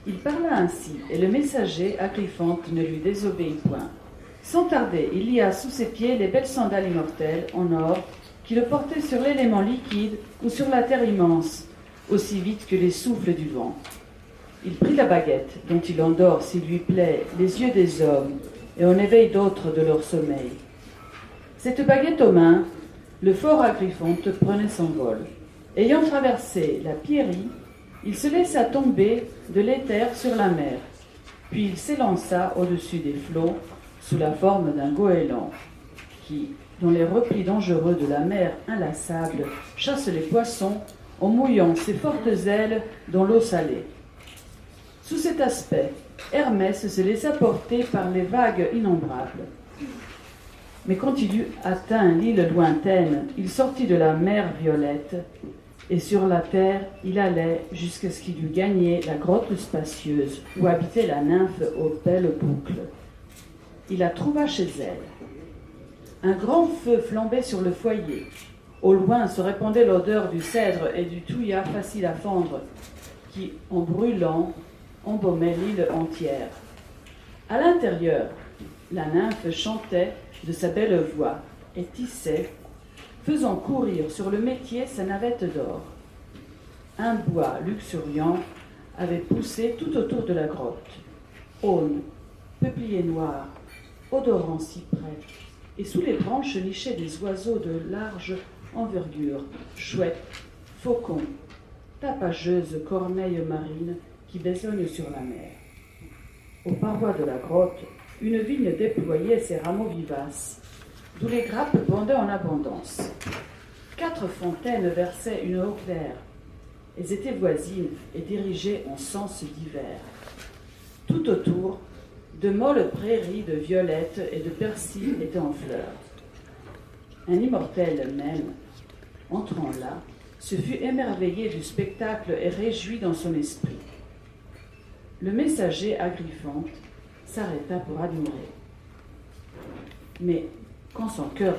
Il parla ainsi, et le messager, Agriphante, ne lui désobéit point. Sans tarder, il lia sous ses pieds les belles sandales immortelles, en or, qui le portaient sur l'élément liquide ou sur la terre immense, aussi vite que les souffles du vent. Il prit la baguette, dont il endort, s'il lui plaît, les yeux des hommes, et en éveille d'autres de leur sommeil. Cette baguette aux mains, le fort Agriphonte prenait son vol. Ayant traversé la Pierie, il se laissa tomber de l'éther sur la mer, puis il s'élança au-dessus des flots sous la forme d'un goéland qui, dans les replis dangereux de la mer inlassable, chasse les poissons en mouillant ses fortes ailes dans l'eau salée. Sous cet aspect, Hermès se laissa porter par les vagues innombrables. Mais quand il eut atteint l'île lointaine, il sortit de la mer violette, et sur la terre, il allait jusqu'à ce qu'il eût gagné la grotte spacieuse où habitait la nymphe aux belles boucles. Il la trouva chez elle. Un grand feu flambait sur le foyer. Au loin se répandait l'odeur du cèdre et du thuya facile à fendre, qui, en brûlant, embaumait l'île entière. À l'intérieur, la nymphe chantait de sa belle voix et tissait, faisant courir sur le métier sa navette d'or. Un bois luxuriant avait poussé tout autour de la grotte. Aulnes, peupliers noirs, odorants cyprès, et sous les branches nichaient des oiseaux de large envergure, chouettes, faucons, tapageuses corneilles marines qui besognent sur la mer. Aux parois de la grotte, une vigne déployait ses rameaux vivaces, d'où les grappes bondaient en abondance. 4 fontaines versaient une eau claire. Elles étaient voisines et dirigées en sens divers. Tout autour, de molles prairies de violettes et de persil étaient en fleurs. Un immortel même, entrant là, se fut émerveillé du spectacle et réjoui dans son esprit. Le messager Agriphonte s'arrêta pour admirer. Mais quand son cœur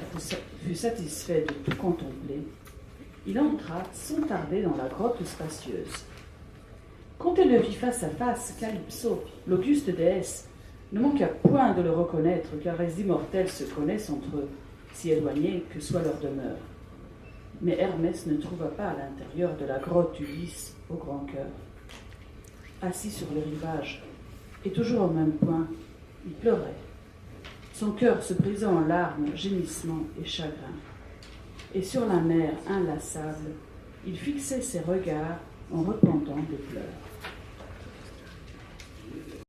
fut satisfait de tout contempler, il entra sans tarder dans la grotte spacieuse. Quand elle le vit face à face, Calypso, l'auguste déesse, ne manqua point de le reconnaître, car les immortels se connaissent entre eux, si éloignés que soit leur demeure. Mais Hermès ne trouva pas à l'intérieur de la grotte Ulysse au grand cœur. Assis sur le rivage, et toujours au même point, il pleurait, son cœur se brisant en larmes, gémissements et chagrins. Et sur la mer inlassable, il fixait ses regards en repentant des pleurs.